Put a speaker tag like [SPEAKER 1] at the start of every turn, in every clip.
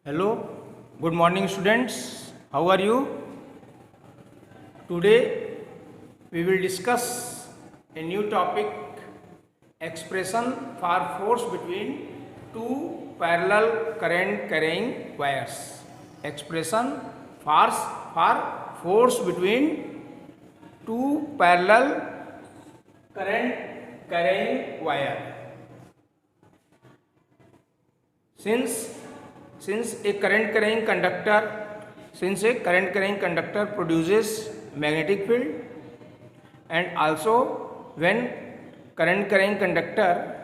[SPEAKER 1] Hello, good morning students. How are you? Today we will discuss a new topic, expression for force between two parallel current carrying wires. Expression for force between two parallel current carrying wire. Since a current carrying conductor produces magnetic field, and also when current carrying conductor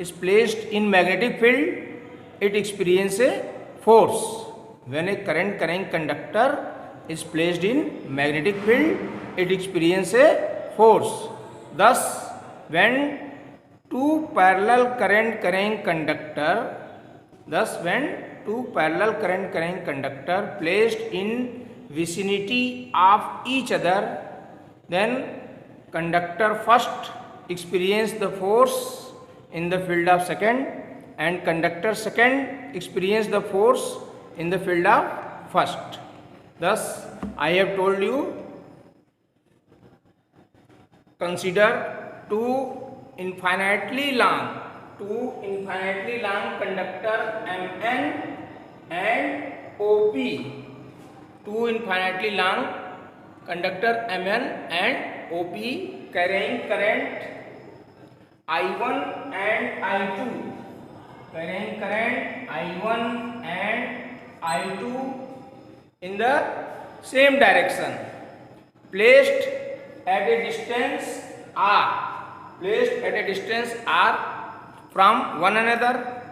[SPEAKER 1] is placed in magnetic field, it experiences a force. When a current carrying conductor is placed in magnetic field, it experiences a force. Thus, when two parallel current carrying conductor placed in vicinity of each other, then conductor first experience the force in the field of second, and conductor second experience the force in the field of first. Thus, I have told you, consider two infinitely long conductor Mn and OP. Two infinitely long conductor Mn and OP carrying current I1 and I2. In the same direction, placed at a distance r from one another.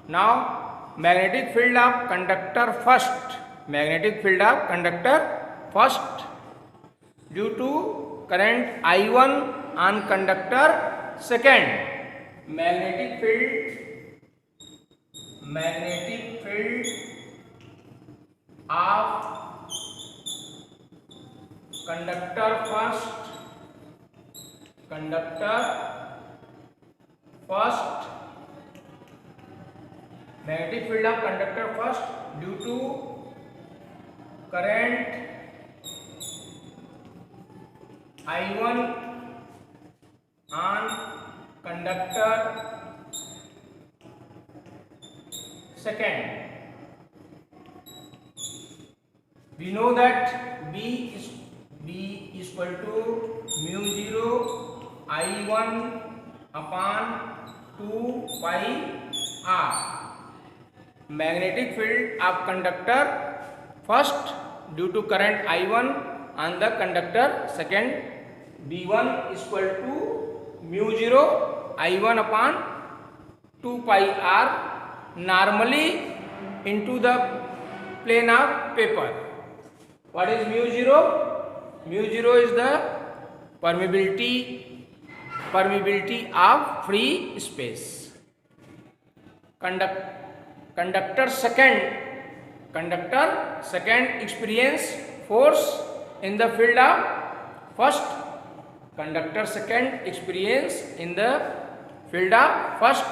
[SPEAKER 1] Now, magnetic field of conductor first due to current I1 on conductor second. Magnetic field of conductor first, magnetic field of conductor first due to current I1 on conductor second. We know that B is equal to mu 0 I1 upon 2 pi r. Magnetic field of conductor first due to current I1 on the conductor second, B1 is equal to mu 0 I1 upon 2 pi r, normally into the plane of paper. What is mu 0? Mu 0 is the permeability of free space. Conductor second experience force in the field of first. Conductor second experience in the field of first,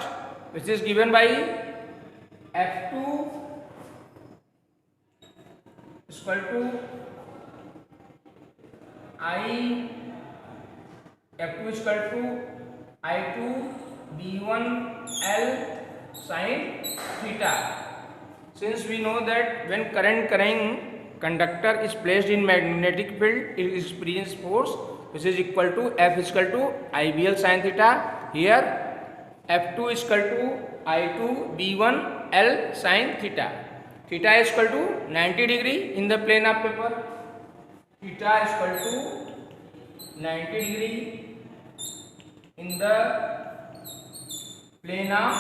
[SPEAKER 1] which is given by F2 is equal to I2 B1 L sin theta. Since we know that when current carrying conductor is placed in magnetic field, it experiences force which is equal to F is equal to IBL sin theta. Here F2 is equal to I2 B1 L sin theta. Theta is equal to 90 degree in the plane of paper. Theta is equal to 90 degree in the plane of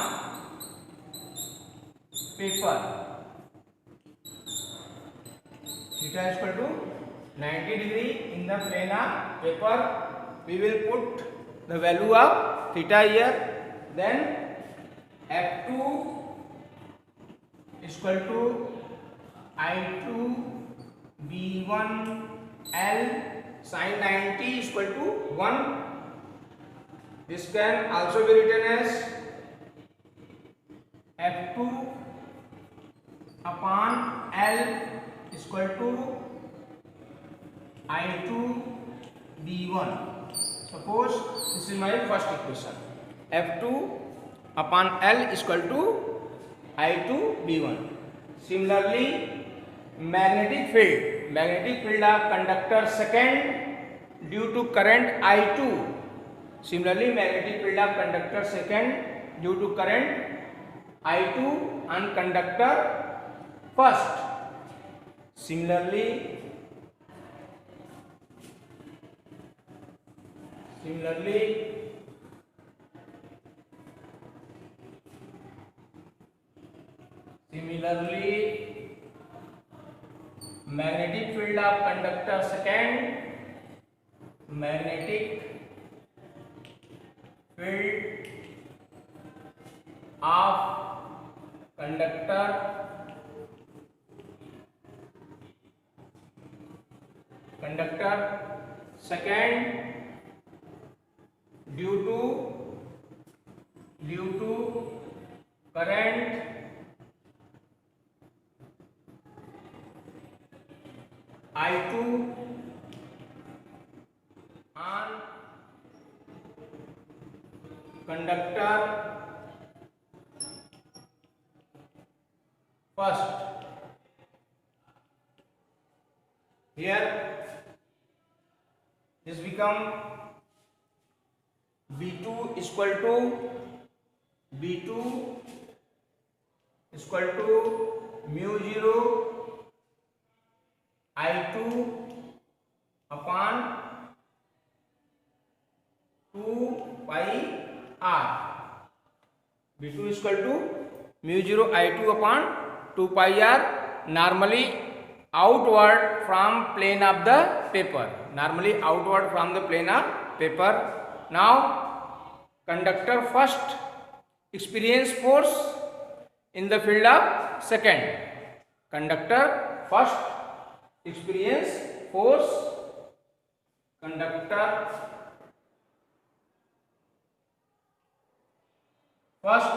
[SPEAKER 1] paper. Theta is equal to 90 degree in the plane of paper. We will put the value of theta here. Then F2 is equal to I2 B1 L sin 90 is equal to 1. This can also be written as F2 upon L is equal to I2 B1. Suppose this is my first equation. F2 upon L is equal to I2 B1. Similarly, magnetic field of conductor second due to current I2. Similarly, magnetic field of conductor second due to current I2 on conductor first. Similarly, magnetic field of conductor second, magnetic field of conductor second due to current I2 on conductor first. Here this become B2 is equal to mu 0 I2 upon 2 pi r. B2 is equal to mu 0 I2 upon 2 pi r, normally outward from plane of the paper. Now conductor first experience force in the field of second. Conductor first experience force, conductor first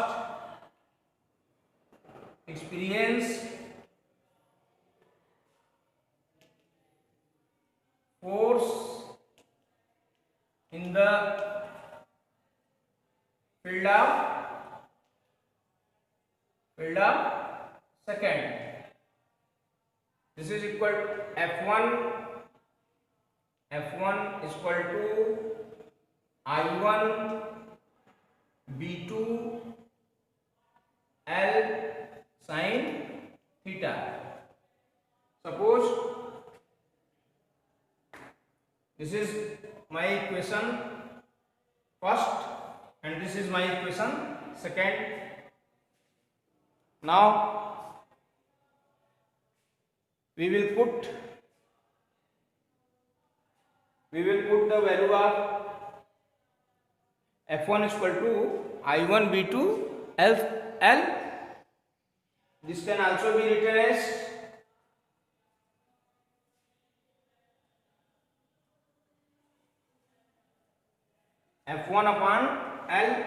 [SPEAKER 1] experience force in the field of second. This is equal to F1 is equal to I1 B2 L sin theta. Suppose this is my equation first and this is my equation second. Now we will put the value of F1 is equal to I1 B2 L. This can also be written as F1 upon L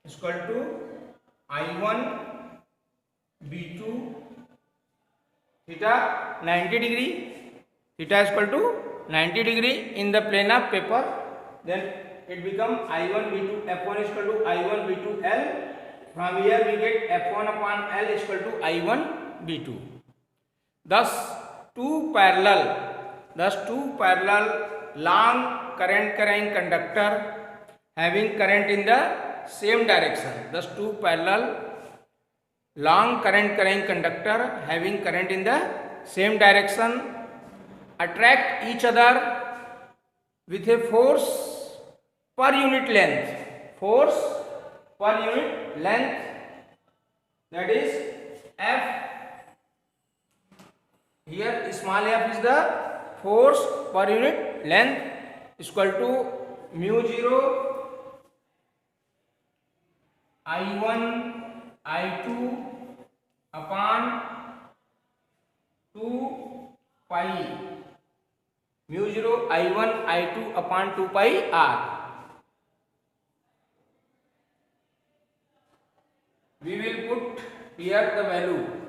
[SPEAKER 1] is equal to I1 B2 theta 90 degree. Theta is equal to 90 degree in the plane of paper. Then it become I1 B2 F1 is equal to I1 B2 L. From here we get F1 upon L is equal to I1 B2. Thus two parallel long current carrying conductor having current in the same direction. Thus two parallel long current carrying conductor having current in the same direction attract each other with a force per unit length, that is F. Here small f is the force per unit length is equal to mu 0 I1 I2 upon 2 pi mu 0 I1 I2 upon 2 pi r. we will put here the value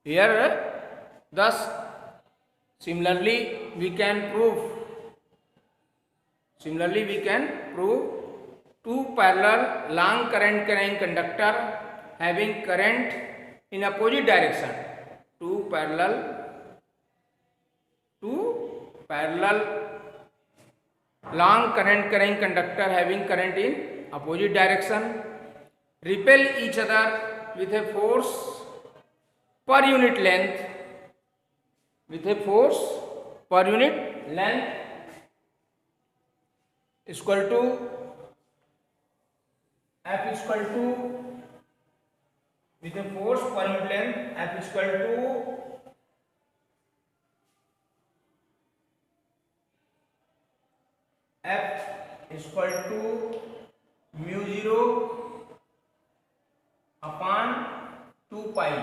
[SPEAKER 1] here. Thus similarly we can prove two parallel long current carrying conductor having current in opposite direction. Two parallel long current carrying conductor having current in opposite direction repel each other with a force per unit length equal to F equal to with a force per unit length F equal to mu 0 upon 2 pi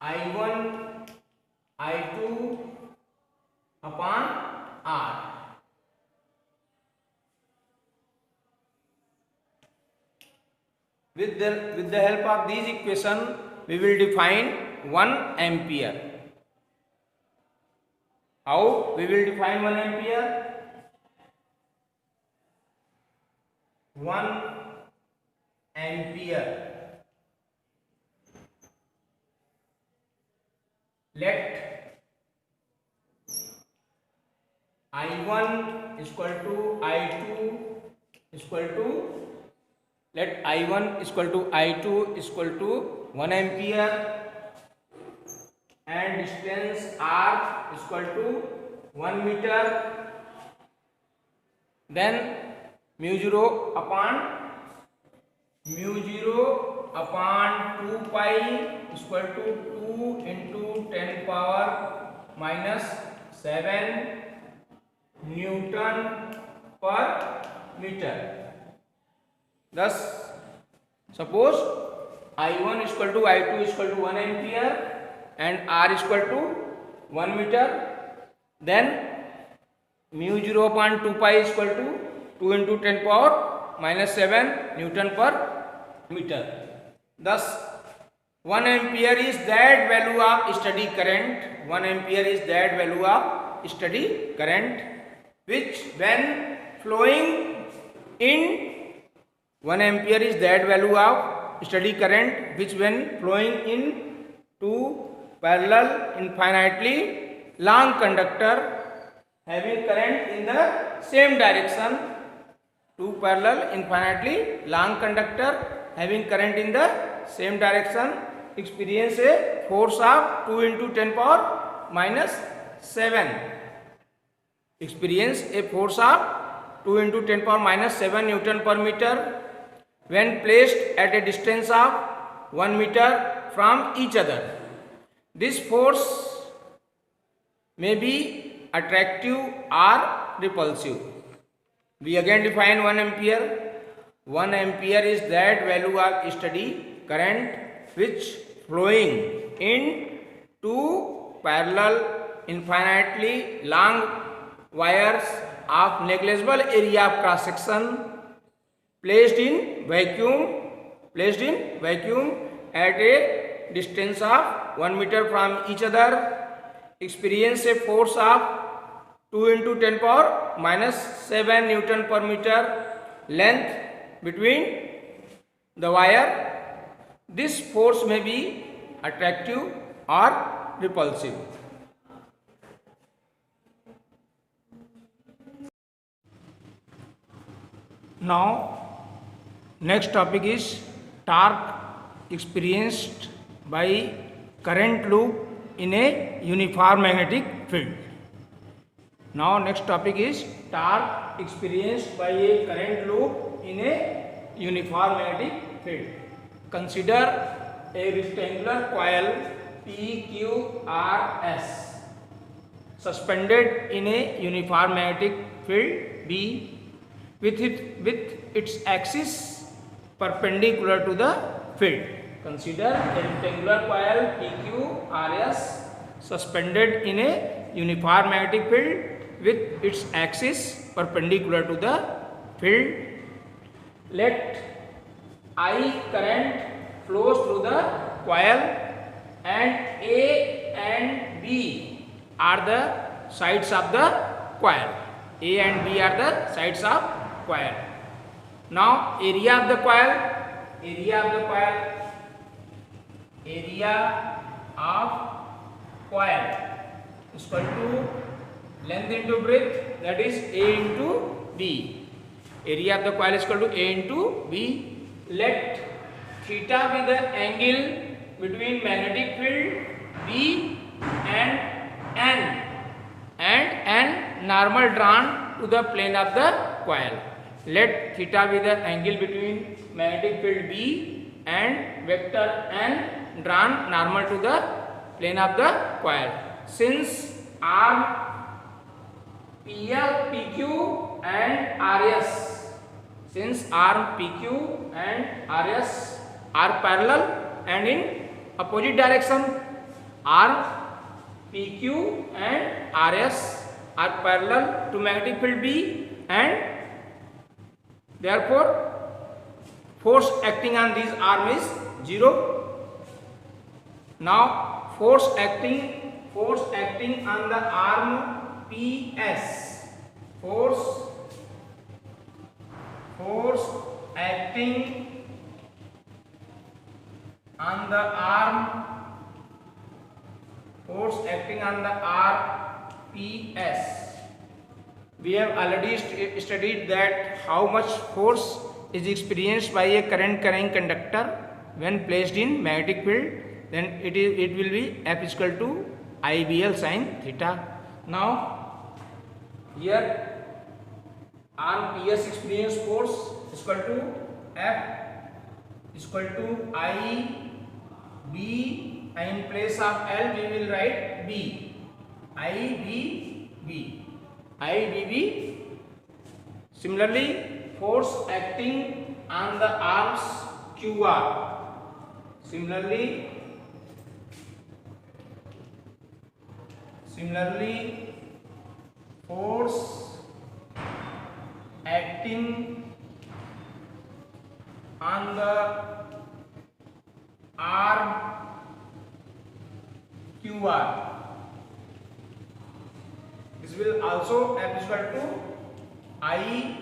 [SPEAKER 1] I1 I2 upon R. With the help of these equation we will define 1 ampere. How we will define 1 ampere? 1 ampere. Let I1 equal to I2 equal to let I1 equal to I2 equal to 1 ampere and distance R equal to 1 meter. Then mu 0 upon 2 pi equal to 2 into 10 power minus 7 Newton per meter. Thus, suppose I1 equal to I2 equal to 1 ampere and R equal to 1 meter. Then mu 0 upon 2 pi equal to 2 into 10 power minus 7 Newton per meter. Thus, 1 ampere is that value of steady current. 1 ampere is that value of steady current which when flowing in 1 ampere is that value of steady current which when flowing in two parallel infinitely long conductor having current in the same direction. Two parallel infinitely long conductor having current in the same direction experience a force of 2 into 10 power minus 7. Experience a force of 2 into 10 power minus 7 Newton per meter when placed at a distance of 1 meter from each other. This force may be attractive or repulsive. We again define 1 ampere. 1 ampere is that value of steady current which flowing in two parallel infinitely long wires of negligible area of cross section placed in vacuum at a distance of 1 meter from each other experience a force of 2 into 10 power minus 7 Newton per meter length between the wire. This force may be attractive or repulsive. Now next topic is torque experienced by current loop in a uniform magnetic field. Now next topic is torque experienced by a current loop in a uniform magnetic field. Consider a rectangular coil PQRS suspended in a uniform magnetic field B with its axis perpendicular to the field. Consider a rectangular coil PQRS suspended in a uniform magnetic field with its axis perpendicular to the field. Let I current flows through the coil, and A and B are the sides of the coil. A and B are the sides of coil. Now area of the coil, area of the coil, area of coil is equal to length into breadth, that is A into B. Area of the coil is equal to A into B. Let theta be the angle between magnetic field B and N normal drawn to the plane of the coil. Let theta be the angle between magnetic field B and vector N drawn normal to the plane of the coil. Since arm PQ and RS, since arm PQ and RS are parallel and in opposite direction, arm PQ and RS are parallel to magnetic field B, and therefore force acting on these arm is 0. Now force acting on the arm PS, force acting on the arm, PS. We have already studied that how much force is experienced by a current carrying conductor when placed in magnetic field. Then it will be F is equal to IBL sin theta. Now here arm PS experience force is equal to F is equal to IB, and in place of L we will write B, IBB. Similarly, force acting on the arms QR. Similarly, force acting on the arm QR. This will also F is equal to IBB.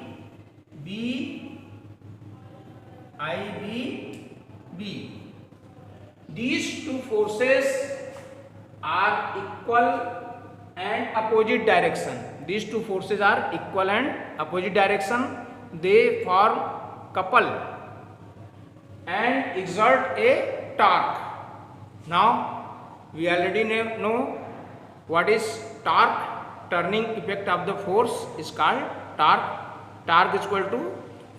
[SPEAKER 1] These two forces are equal and opposite direction. These two forces are equal and opposite direction. They form couple and exert a torque. Now we already know what is torque. Turning effect of the force is called torque. Torque is equal to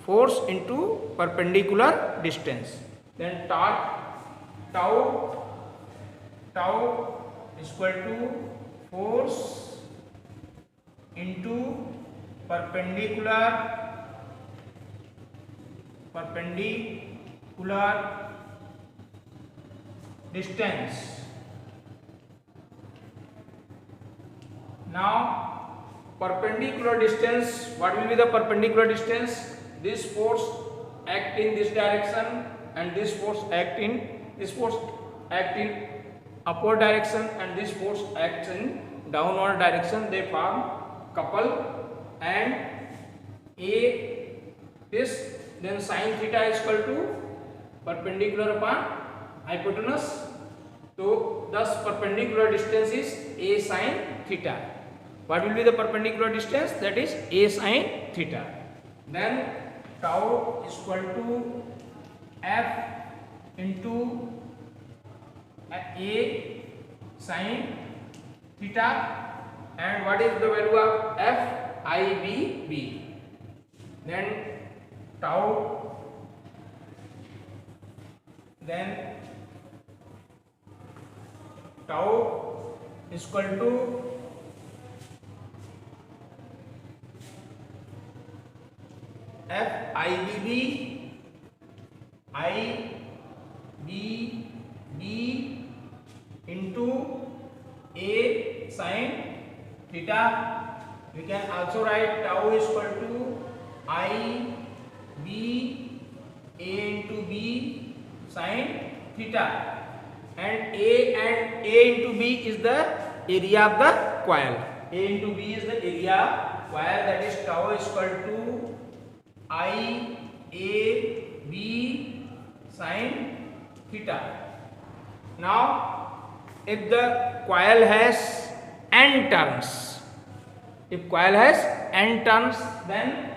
[SPEAKER 1] force into perpendicular distance. Then torque tau is equal to force into perpendicular distance. Now perpendicular distance, what will be the perpendicular distance? This force act in this direction and this force act in upward direction, and this force acts in downward direction. They form couple and this, then sin theta is equal to perpendicular upon hypotenuse. So thus perpendicular distance is A sin theta. What will be the perpendicular distance? That is A sin theta. Then tau is equal to F into A sin theta, and what is the value of F? IBB. Then tau, is equal to F IBB into A sin theta. We can also write tau is equal to IB A into B sin theta, and A into B is the area of the coil. A into B is the area coil, that is tau is equal to I A B sin theta. Now if the coil has n turns, then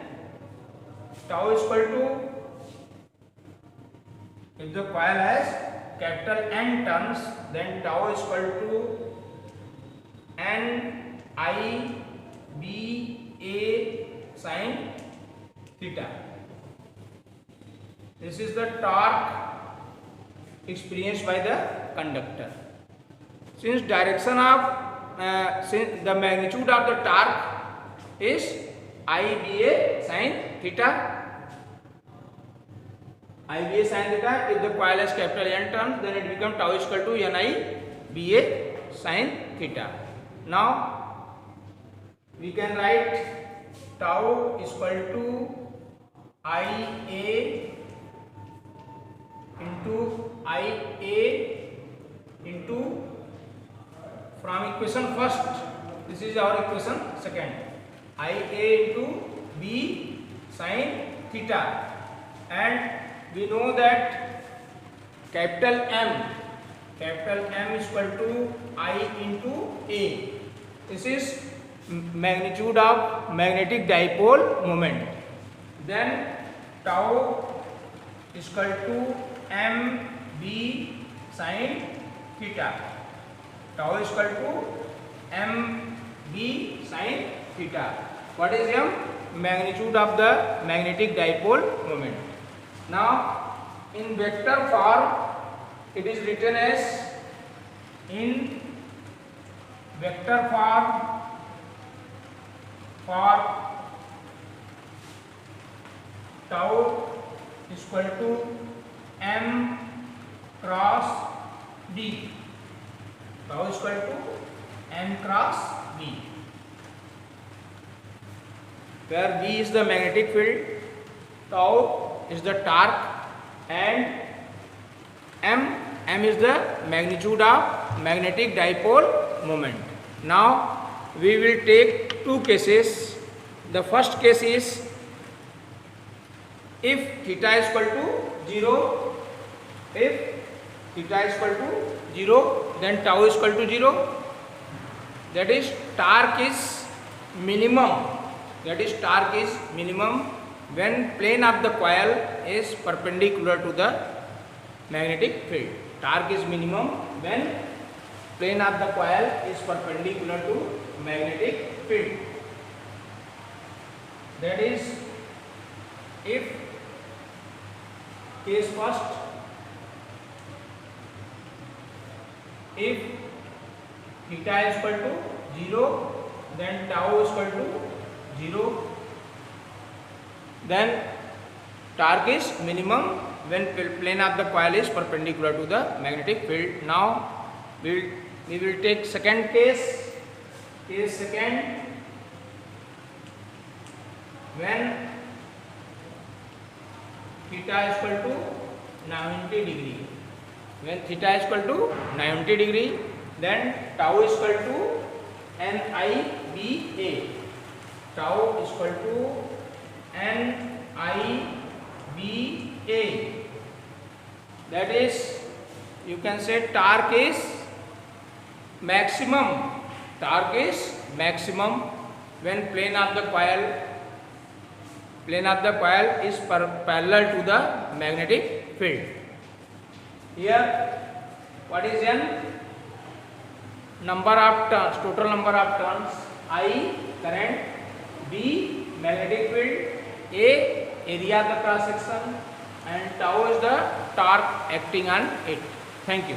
[SPEAKER 1] tau is equal to, if the coil has capital N turns, then tau is equal to N I B A sin theta. This is the torque experienced by the conductor. Since direction of since the magnitude of the torque is IBA sin theta, IBA sin theta, if the coil has capital N turns, then it becomes tau is equal to NIBA sin theta. Now we can write tau is equal to IA into from equation first, this is our equation second, IA into B sin theta, and we know that capital M is equal to I into A. This is magnitude of magnetic dipole moment. Then tau is equal to MB sin theta. Tau is equal to MB sin theta. What is M? Magnitude of the magnetic dipole moment. Now in vector form it is written as, in vector form for tau is equal to M cross B. Tau is equal to M cross B, where B is the magnetic field, tau is the torque, and M is the magnitude of magnetic dipole moment. Now we will take two cases. The first case is if theta is equal to 0, if theta is equal to 0, then tau is equal to 0, that is torque is minimum, when plane of the coil is perpendicular to the magnetic field. Torque is minimum when plane of the coil is perpendicular to magnetic field. That is, if case first, if theta is equal to 0, then tau is equal to 0, then torque is minimum when plane of the coil is perpendicular to the magnetic field. Now we will take second case. Case second, when theta is equal to 90 degree. When theta is equal to 90 degree, then tau is equal to NIBA. Tau is equal to NIBA. That is, you can say torque is maximum. Torque is maximum when plane of the coil is parallel to the magnetic field. Here, what is N? Number of turns, total number of turns. I, current. B, magnetic field. A, area of the cross section. And tau is the torque acting on it. Thank you.